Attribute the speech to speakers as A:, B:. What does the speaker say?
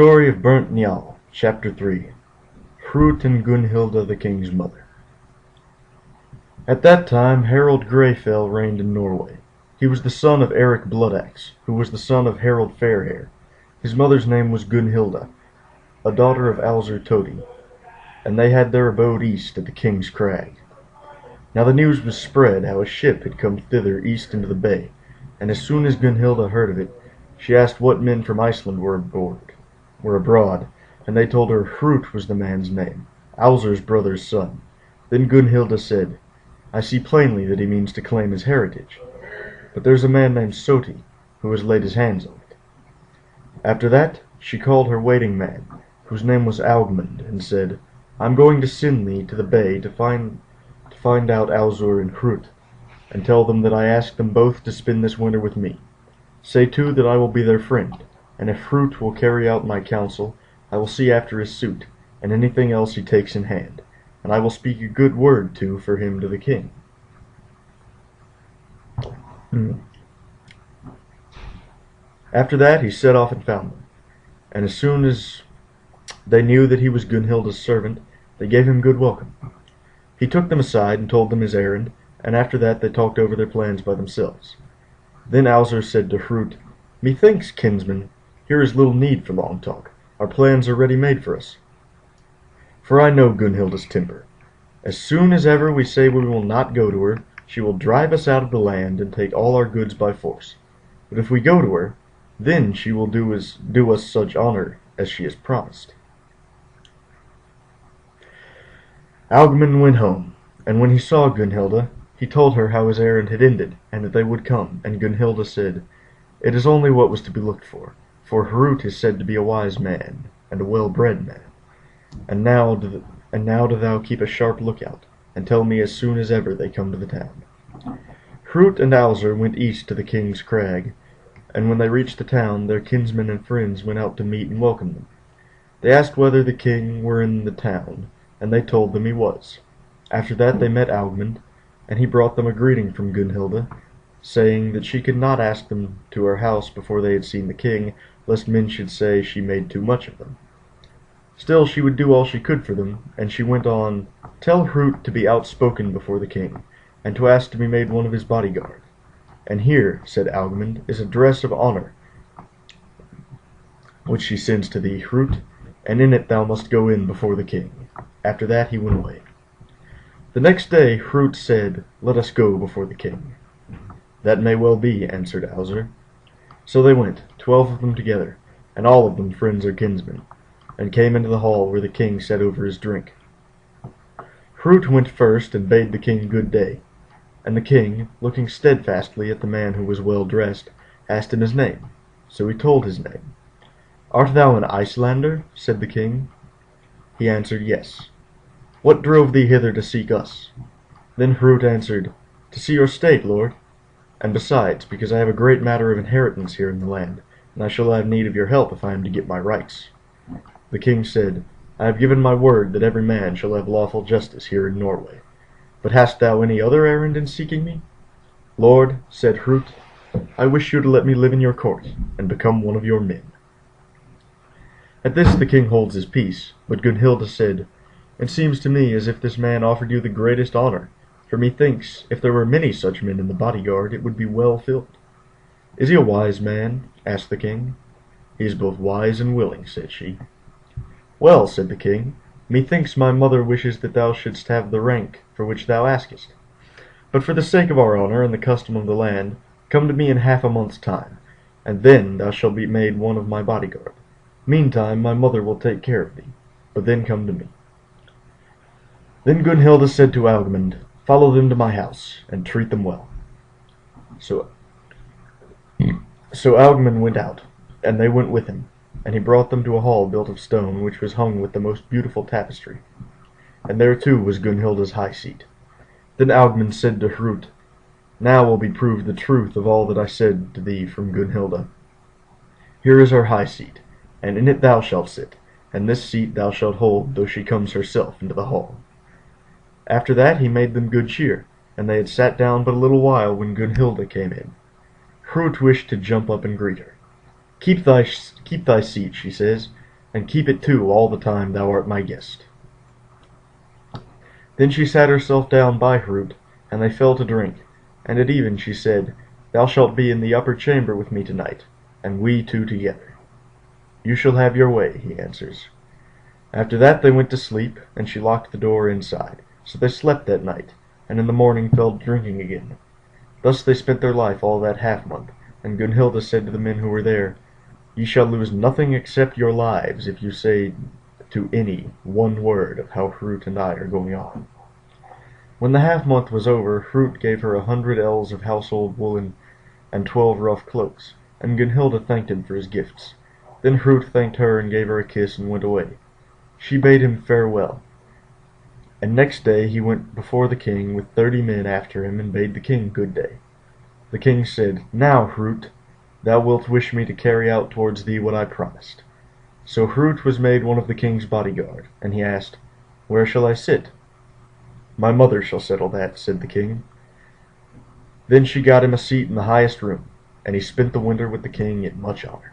A: Story of Burnt Njal, Chapter 3. Hrut and Gunnhillda the king's mother. At that time Harald Greyfell reigned in Norway. He was the son of Eric Bloodaxe, who was the son of Harald Fairhair. His mother's name was Gunnhillda, a daughter of Alzur Todi, and they had their abode east at the king's crag. Now the news was spread how a ship had come thither east into the bay, and as soon as Gunnhillda heard of it, she asked what men from Iceland were abroad, and they told her Hrut was the man's name, Alzur's brother's son. Then Gunnhillda said, "I see plainly that he means to claim his heritage, but there's a man named Soti who has laid his hands on it." After that she called her waiting man, whose name was Augmund, and said, "I'm going to send thee to the bay to find out Alzur and Hrut, and tell them that I ask them both to spend this winter with me. Say too that I will be their friend, and if Hrut will carry out my counsel, I will see after his suit, and anything else he takes in hand, and I will speak a good word too for him to the king." After that he set off and found them, and as soon as they knew that he was Gunnhilda's servant, they gave him good welcome. He took them aside and told them his errand, and after that they talked over their plans by themselves. Then Alzur said to Hrut, "Methinks, kinsman, here is little need for long talk. Our plans are ready made for us. For I know Gunnhilda's temper. As soon as ever we say we will not go to her, she will drive us out of the land and take all our goods by force. But if we go to her, then she will do us such honor as she has promised." Augmund went home, and when he saw Gunnhilda, he told her how his errand had ended, and that they would come, and Gunnhilda said, "It is only what was to be looked for Hrut is said to be a wise man, and a well-bred man. And now do thou keep a sharp lookout, and tell me as soon as ever they come to the town." Hrut and Alzur went east to the king's crag, and when they reached the town, their kinsmen and friends went out to meet and welcome them. They asked whether the king were in the town, and they told them he was. After that they met Augmund, and he brought them a greeting from Gunnhilda, saying that she could not ask them to her house before they had seen the king, lest men should say she made too much of them. Still she would do all she could for them, and she went on, "Tell Hrut to be outspoken before the king, and to ask to be made one of his bodyguard. And here," said Augmund, "is a dress of honor, which she sends to thee, Hrut, and in it thou must go in before the king." After that he went away. The next day Hrut said, "Let us go before the king." "That may well be," answered Alzur. So they went, 12 of them together, and all of them friends or kinsmen, and came into the hall where the king sat over his drink. Hrut went first and bade the king good day, and the king, looking steadfastly at the man who was well dressed, asked him his name. So he told his name. "Art thou an Icelander?" said the king. He answered, "Yes." "What drove thee hither to seek us?" Then Hrut answered, "To see your state, lord, and besides, because I have a great matter of inheritance here in the land, and I shall have need of your help if I am to get my rights." The king said, "I have given my word that every man shall have lawful justice here in Norway. But hast thou any other errand in seeking me?" "Lord," said Hrut, "I wish you to let me live in your court, and become one of your men." At this the king holds his peace, but Gunnhilda said, "It seems to me as if this man offered you the greatest honor, for methinks, if there were many such men in the bodyguard, it would be well filled." "Is he a wise man?" asked the king. "He is both wise and willing," said she. "Well," said the king, "methinks my mother wishes that thou shouldst have the rank for which thou askest. But for the sake of our honor and the custom of the land, come to me in half a month's time, and then thou shalt be made one of my bodyguard. Meantime my mother will take care of thee, but then come to me." Then Gunnhilda said to Augmund, "Follow them to my house, and treat them well." So Augmund went out, and they went with him, and he brought them to a hall built of stone, which was hung with the most beautiful tapestry. And there too was Gunnhilda's high seat. Then Augmund said to Hrut, "Now will be proved the truth of all that I said to thee from Gunnhilda. Here is her high seat, and in it thou shalt sit, and this seat thou shalt hold, though she comes herself into the hall." After that he made them good cheer, and they had sat down but a little while when Gunnhilda came in. Hrut wished to jump up and greet her. Keep thy seat," she says, and keep it too all the time thou art my guest." Then she sat herself down by Hrut, and they fell to drink, and at even she said, "Thou shalt be in the upper chamber with me tonight, and we two together." "You shall have your way," he answers. After that they went to sleep, and she locked the door inside. So they slept that night, and in the morning fell to drinking again. Thus they spent their life all that half-month, and Gunnhillda said to the men who were there, "Ye shall lose nothing except your lives if you say to any one word of how Hrut and I are going on." When the half-month was over, Hrut gave her 100 ells of household woolen and 12 rough cloaks, and Gunnhillda thanked him for his gifts. Then Hrut thanked her and gave her a kiss and went away. She bade him farewell, and next day he went before the king with 30 men after him and bade the king good day. The king said, "Now, Hrut, thou wilt wish me to carry out towards thee what I promised." So Hrut was made one of the king's bodyguard, and he asked, "Where shall I sit?" "My mother shall settle that," said the king. Then she got him a seat in the highest room, and he spent the winter with the king in much honor.